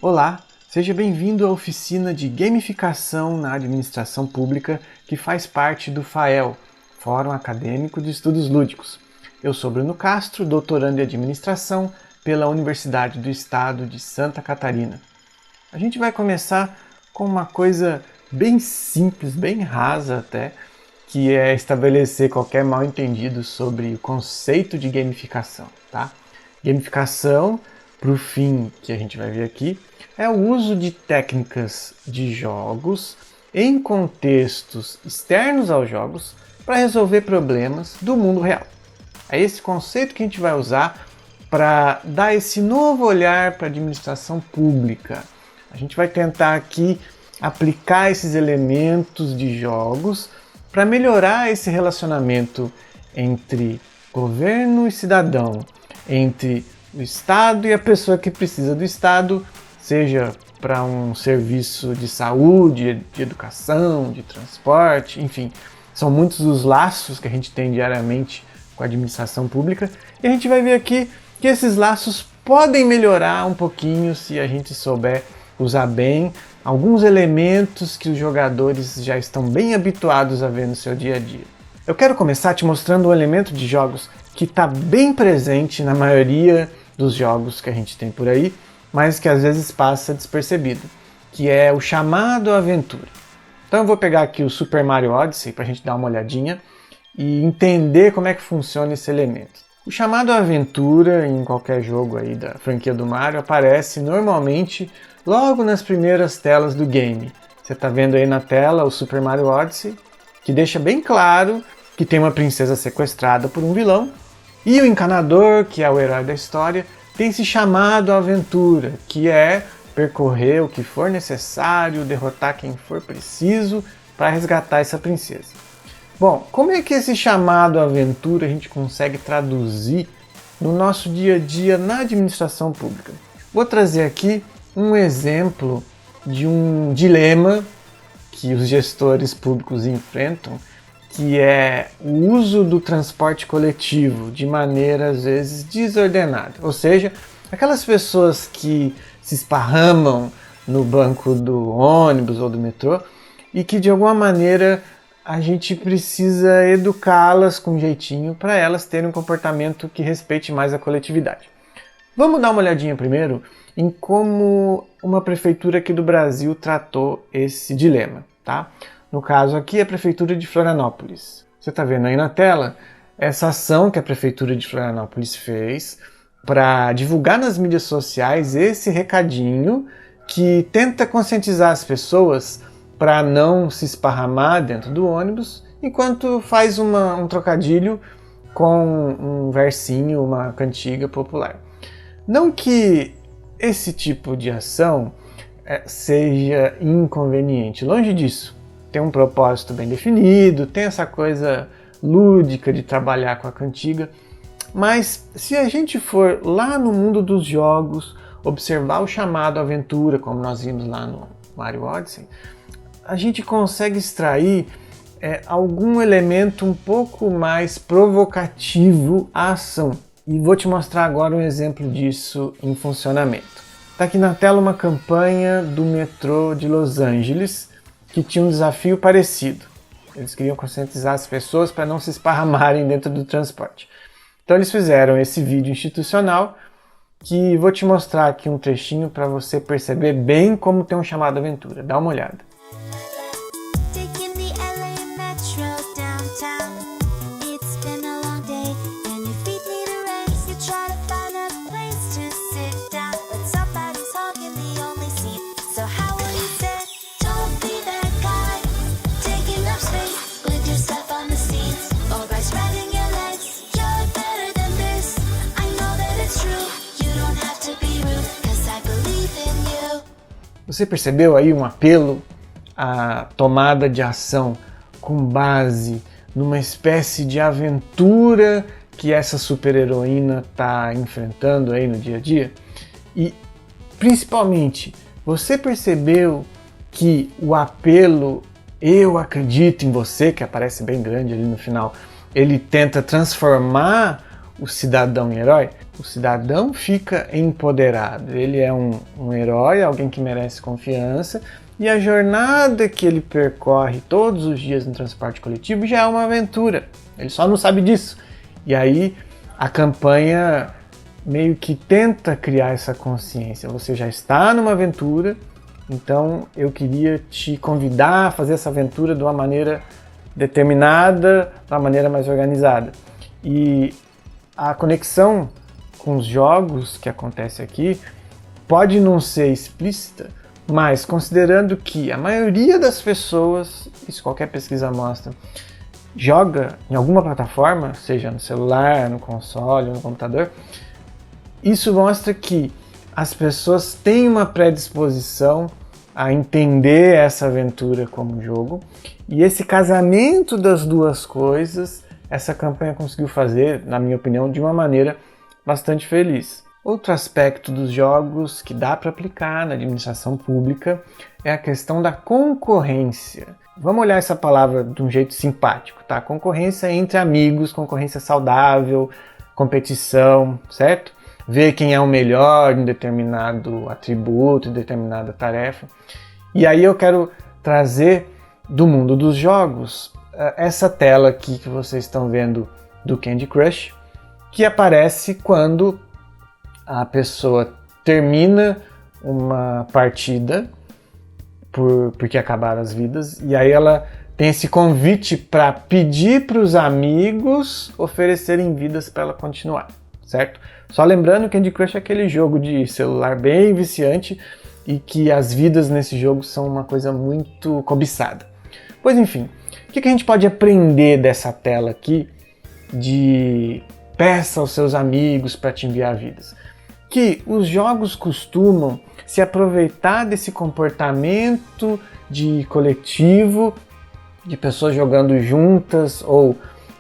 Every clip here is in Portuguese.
Olá, seja bem-vindo à oficina de gamificação na administração pública que faz parte do FAEL, Fórum Acadêmico de Estudos Lúdicos. Eu sou Bruno Castro, doutorando em administração pela Universidade do Estado de Santa Catarina. A gente vai começar com uma coisa bem simples, bem rasa até, que é estabelecer qualquer mal-entendido sobre o conceito de gamificação, tá? Gamificação, para o fim que a gente vai ver aqui, é o uso de técnicas de jogos em contextos externos aos jogos para resolver problemas do mundo real. É esse conceito que a gente vai usar para dar esse novo olhar para a administração pública. A gente vai tentar aqui aplicar esses elementos de jogos para melhorar esse relacionamento entre governo e cidadão, entre o Estado e a pessoa que precisa do Estado, seja para um serviço de saúde, de educação, de transporte, enfim. São muitos os laços que a gente tem diariamente com a administração pública e a gente vai ver aqui que esses laços podem melhorar um pouquinho se a gente souber usar bem alguns elementos que os jogadores já estão bem habituados a ver no seu dia a dia. Eu quero começar te mostrando um elemento de jogos que está bem presente na maioria dos jogos que a gente tem por aí, mas que às vezes passa despercebido, que é o chamado aventura. Então eu vou pegar aqui o Super Mario Odyssey para a gente dar uma olhadinha e entender como é que funciona esse elemento. O chamado aventura em qualquer jogo aí da franquia do Mario aparece normalmente logo nas primeiras telas do game. Você está vendo aí na tela o Super Mario Odyssey, que deixa bem claro que tem uma princesa sequestrada por um vilão, e o encanador, que é o herói da história, tem esse chamado aventura, que é percorrer o que for necessário, derrotar quem for preciso para resgatar essa princesa. Bom, como é que esse chamado aventura a gente consegue traduzir no nosso dia a dia na administração pública? Vou trazer aqui um exemplo de um dilema que os gestores públicos enfrentam, que é o uso do transporte coletivo de maneira, às vezes, desordenada. Ou seja, aquelas pessoas que se esparramam no banco do ônibus ou do metrô e que, de alguma maneira, a gente precisa educá-las com jeitinho para elas terem um comportamento que respeite mais a coletividade. Vamos dar uma olhadinha primeiro em como uma prefeitura aqui do Brasil tratou esse dilema, tá? No caso aqui, a Prefeitura de Florianópolis. Você está vendo aí na tela essa ação que a Prefeitura de Florianópolis fez para divulgar nas mídias sociais esse recadinho que tenta conscientizar as pessoas para não se esparramar dentro do ônibus, enquanto faz um trocadilho com um versinho, uma cantiga popular. Não que esse tipo de ação seja inconveniente, longe disso. Tem um propósito bem definido, tem essa coisa lúdica de trabalhar com a cantiga, mas se a gente for lá no mundo dos jogos, observar o chamado aventura, como nós vimos lá no Mario Odyssey, a gente consegue extrair algum elemento um pouco mais provocativo à ação. E vou te mostrar agora um exemplo disso em funcionamento. Está aqui na tela uma campanha do metrô de Los Angeles, que tinha um desafio parecido. Eles queriam conscientizar as pessoas para não se esparramarem dentro do transporte. Então eles fizeram esse vídeo institucional, que vou te mostrar aqui um trechinho para você perceber bem como tem um chamado aventura. Dá uma olhada. Você percebeu aí um apelo à tomada de ação com base numa espécie de aventura que essa super-heroína está enfrentando aí no dia a dia? E, principalmente, você percebeu que o apelo "eu acredito em você", que aparece bem grande ali no final, ele tenta transformar o cidadão em herói? o cidadão fica empoderado. Ele é um herói, alguém que merece confiança, e a jornada que ele percorre todos os dias no transporte coletivo já é uma aventura. Ele só não sabe disso. E aí a campanha meio que tenta criar essa consciência. Você já está numa aventura, então eu queria te convidar a fazer essa aventura de uma maneira determinada, de uma maneira mais organizada. E a conexão com os jogos que acontece aqui pode não ser explícita, mas considerando que a maioria das pessoas, isso qualquer pesquisa mostra, joga em alguma plataforma, seja no celular, no console, no computador, isso mostra que as pessoas têm uma predisposição a entender essa aventura como jogo, e esse casamento das duas coisas, essa campanha conseguiu fazer, na minha opinião, de uma maneira bastante feliz. Outro aspecto dos jogos que dá para aplicar na administração pública é a questão da concorrência. Vamos olhar essa palavra de um jeito simpático, tá? Concorrência entre amigos, concorrência saudável, competição, certo? Ver quem é o melhor em determinado atributo, em determinada tarefa. E aí eu quero trazer do mundo dos jogos essa tela aqui que vocês estão vendo do Candy Crush, que aparece quando a pessoa termina uma partida porque acabaram as vidas, e aí ela tem esse convite para pedir para os amigos oferecerem vidas para ela continuar, certo? Só lembrando que Candy Crush é aquele jogo de celular bem viciante e que as vidas nesse jogo são uma coisa muito cobiçada. Pois enfim, o que a gente pode aprender dessa tela aqui de peça aos seus amigos para te enviar vidas? Que os jogos costumam se aproveitar desse comportamento de coletivo, de pessoas jogando juntas ou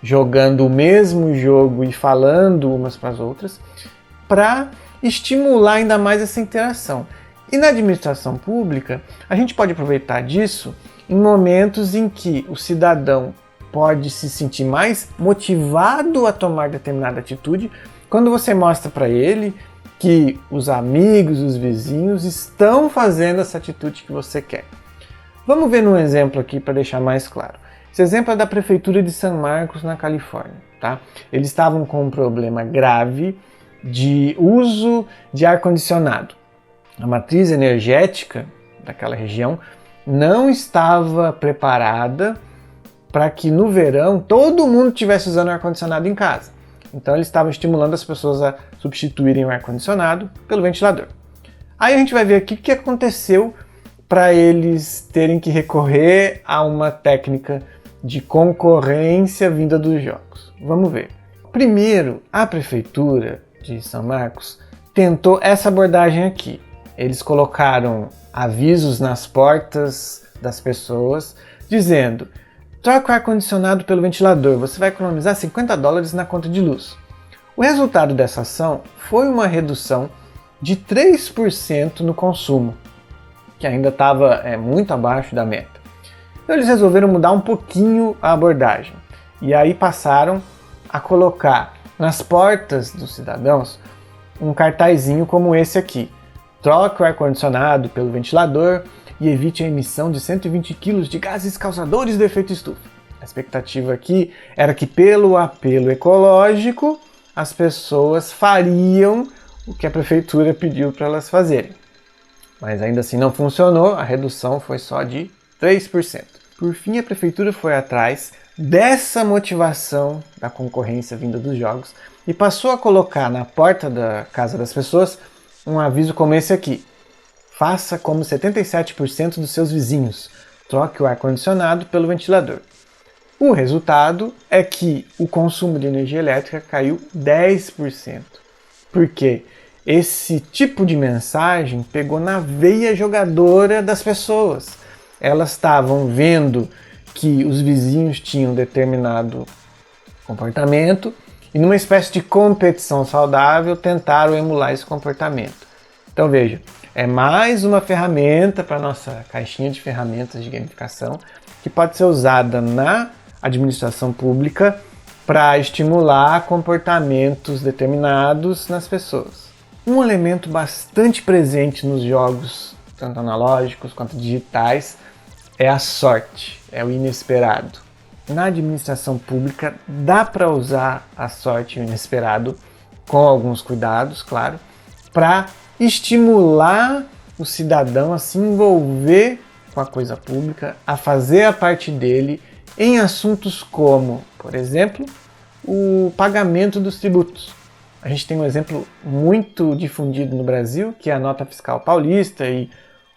jogando o mesmo jogo e falando umas para as outras, para estimular ainda mais essa interação. E na administração pública, a gente pode aproveitar disso em momentos em que o cidadão pode se sentir mais motivado a tomar determinada atitude, quando você mostra para ele que os amigos, os vizinhos estão fazendo essa atitude que você quer. Vamos ver num exemplo aqui para deixar mais claro. Esse exemplo é da Prefeitura de San Marcos, na Califórnia. Tá? Eles estavam com um problema grave de uso de ar-condicionado. A matriz energética daquela região não estava preparada para que no verão todo mundo estivesse usando ar-condicionado em casa. Então eles estavam estimulando as pessoas a substituírem o ar-condicionado pelo ventilador. Aí a gente vai ver aqui o que aconteceu para eles terem que recorrer a uma técnica de concorrência vinda dos jogos. Vamos ver. Primeiro, a Prefeitura de São Marcos tentou essa abordagem aqui. Eles colocaram avisos nas portas das pessoas dizendo: troca o ar-condicionado pelo ventilador, você vai economizar $50 na conta de luz. O resultado dessa ação foi uma redução de 3% no consumo, que ainda estava muito abaixo da meta. Então eles resolveram mudar um pouquinho a abordagem, e aí passaram a colocar nas portas dos cidadãos um cartazinho como esse aqui: troque o ar-condicionado pelo ventilador e evite a emissão de 120 kg de gases causadores do efeito estufa. A expectativa aqui era que, pelo apelo ecológico, as pessoas fariam o que a prefeitura pediu para elas fazerem. Mas ainda assim não funcionou, a redução foi só de 3%. Por fim, a prefeitura foi atrás dessa motivação da concorrência vinda dos jogos e passou a colocar na porta da casa das pessoas um aviso como esse aqui: faça como 77% dos seus vizinhos, troque o ar-condicionado pelo ventilador. O resultado é que o consumo de energia elétrica caiu 10%, porque esse tipo de mensagem pegou na veia jogadora das pessoas. Elas estavam vendo que os vizinhos tinham determinado comportamento e, numa espécie de competição saudável, tentaram emular esse comportamento. Então veja, é mais uma ferramenta para a nossa caixinha de ferramentas de gamificação que pode ser usada na administração pública para estimular comportamentos determinados nas pessoas. Um elemento bastante presente nos jogos, tanto analógicos quanto digitais, é a sorte, é o inesperado. Na administração pública dá para usar a sorte e o inesperado com alguns cuidados, claro, para estimular o cidadão a se envolver com a coisa pública, a fazer a parte dele em assuntos como, por exemplo, o pagamento dos tributos. A gente tem um exemplo muito difundido no Brasil, que é a nota fiscal paulista e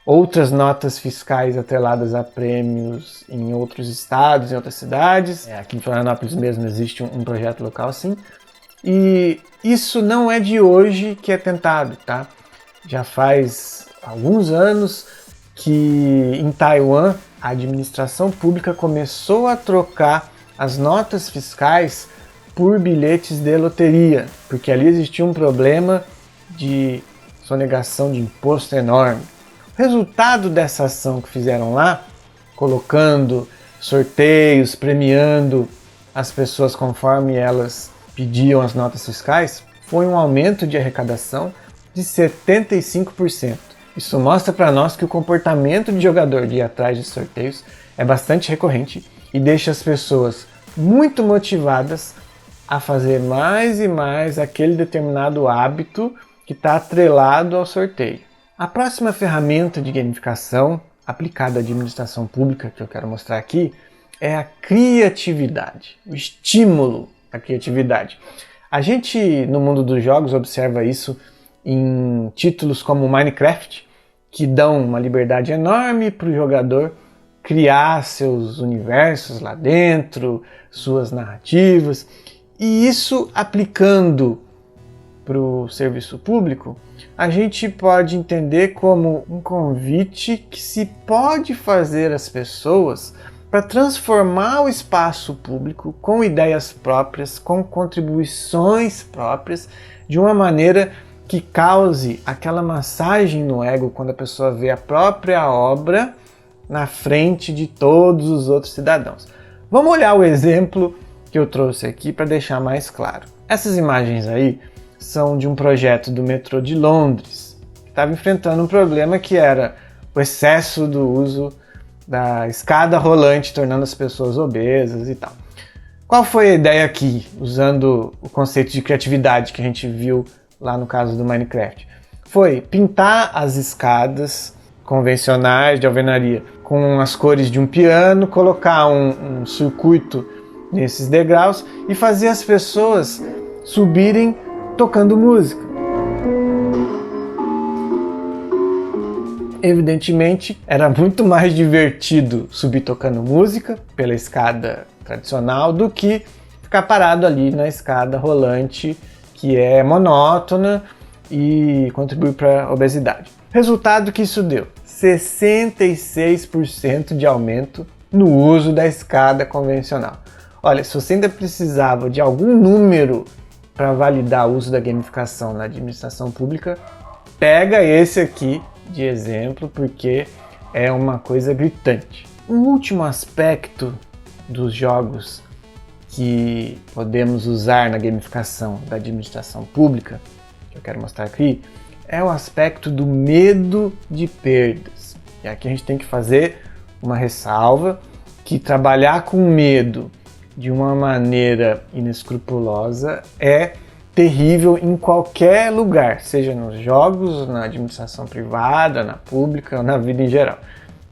outras notas fiscais atreladas a prêmios em outros estados, em outras cidades. Aqui em Florianópolis mesmo existe um projeto local assim. E isso não é de hoje que é tentado, tá? Já faz alguns anos que em Taiwan a administração pública começou a trocar as notas fiscais por bilhetes de loteria, porque ali existia um problema de sonegação de imposto enorme. O resultado dessa ação que fizeram lá, colocando sorteios, premiando as pessoas conforme elas pediam as notas fiscais, foi um aumento de arrecadação de 75%. Isso mostra para nós que o comportamento de jogador de ir atrás de sorteios é bastante recorrente e deixa as pessoas muito motivadas a fazer mais e mais aquele determinado hábito que está atrelado ao sorteio. A próxima ferramenta de gamificação aplicada à administração pública que eu quero mostrar aqui é a criatividade, o estímulo à criatividade. A gente, no mundo dos jogos, observa isso em títulos como Minecraft, que dão uma liberdade enorme para o jogador criar seus universos lá dentro, suas narrativas. E isso aplicando para o serviço público, a gente pode entender como um convite que se pode fazer às pessoas para transformar o espaço público com ideias próprias, com contribuições próprias, de uma maneira que cause aquela massagem no ego quando a pessoa vê a própria obra na frente de todos os outros cidadãos. Vamos olhar o exemplo que eu trouxe aqui para deixar mais claro. Essas imagens aí são de um projeto do metrô de Londres, que estava enfrentando um problema que era o excesso do uso da escada rolante, tornando as pessoas obesas e tal. Qual foi a ideia aqui, usando o conceito de criatividade que a gente viu lá no caso do Minecraft? Foi pintar as escadas convencionais de alvenaria com as cores de um piano, colocar um circuito nesses degraus e fazer as pessoas subirem tocando música. Evidentemente, era muito mais divertido subir tocando música pela escada tradicional do que ficar parado ali na escada rolante, que é monótona e contribui para a obesidade. Resultado que isso deu: 66% de aumento no uso da escada convencional. Olha, se você ainda precisava de algum número para validar o uso da gamificação na administração pública, pega esse aqui de exemplo, porque é uma coisa gritante. Um último aspecto dos jogos que podemos usar na gamificação da administração pública, que eu quero mostrar aqui, é o aspecto do medo de perdas. E aqui a gente tem que fazer uma ressalva, que trabalhar com medo de uma maneira inescrupulosa é terrível em qualquer lugar, seja nos jogos, na administração privada, na pública ou na vida em geral.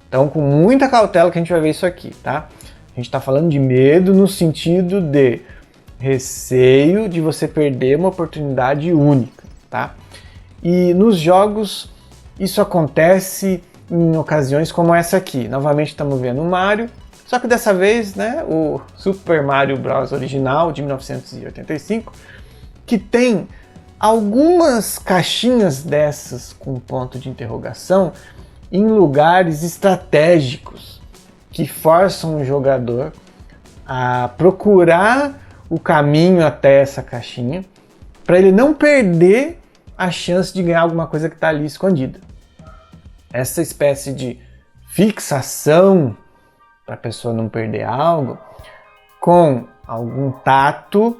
Então, com muita cautela que a gente vai ver isso aqui, tá? A gente está falando de medo no sentido de receio de você perder uma oportunidade única, tá? E nos jogos isso acontece em ocasiões como essa aqui. Novamente estamos vendo o Mario, só que dessa vez, né, o Super Mario Bros. Original de 1985, que tem algumas caixinhas dessas com ponto de interrogação em lugares estratégicos que forçam o jogador a procurar o caminho até essa caixinha para ele não perder a chance de ganhar alguma coisa que está ali escondida. Essa espécie de fixação para a pessoa não perder algo com algum tato,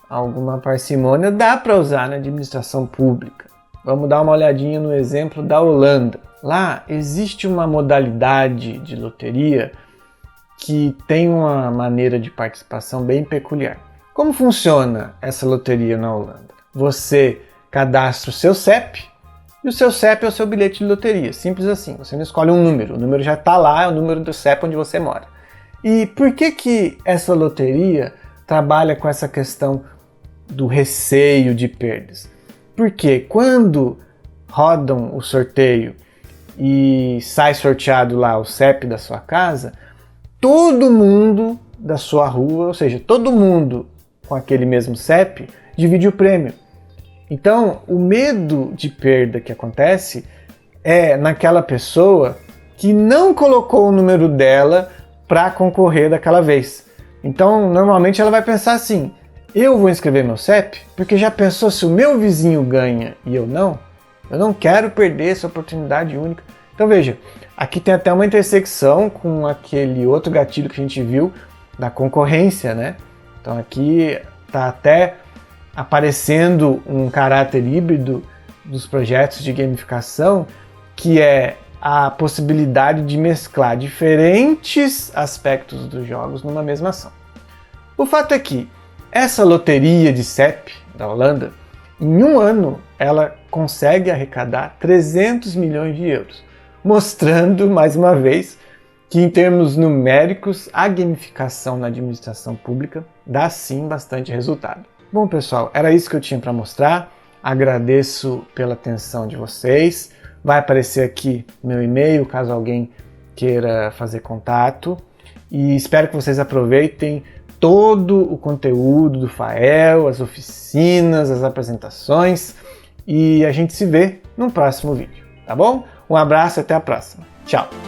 alguma parcimônia, dá para usar na administração pública. Vamos dar uma olhadinha no exemplo da Holanda. Lá existe uma modalidade de loteria que tem uma maneira de participação bem peculiar. Como funciona essa loteria na Holanda? Você cadastra o seu CEP e o seu CEP é o seu bilhete de loteria. Simples assim, você não escolhe um número, o número já está lá, é o número do CEP onde você mora. E por que essa loteria trabalha com essa questão do receio de perdas? Porque quando rodam o sorteio e sai sorteado lá o CEP da sua casa, todo mundo da sua rua, ou seja, todo mundo com aquele mesmo CEP, divide o prêmio. Então, o medo de perda que acontece é naquela pessoa que não colocou o número dela para concorrer daquela vez. Então, normalmente ela vai pensar assim: eu vou inscrever meu CEP porque já pensou se o meu vizinho ganha e eu não? Eu não quero perder essa oportunidade única. Então veja, aqui tem até uma intersecção com aquele outro gatilho que a gente viu da concorrência, né? Então aqui está até aparecendo um caráter híbrido dos projetos de gamificação, que é a possibilidade de mesclar diferentes aspectos dos jogos numa mesma ação. O fato é que essa loteria de CEP da Holanda, em um ano, ela consegue arrecadar 300 milhões de euros, mostrando, mais uma vez, que em termos numéricos, a gamificação na administração pública dá sim bastante resultado. Bom, pessoal, era isso que eu tinha para mostrar. Agradeço pela atenção de vocês. Vai aparecer aqui meu e-mail, caso alguém queira fazer contato. E espero que vocês aproveitem todo o conteúdo do FAEL, as oficinas, as apresentações. E a gente se vê no próximo vídeo, tá bom? Um abraço e até a próxima. Tchau!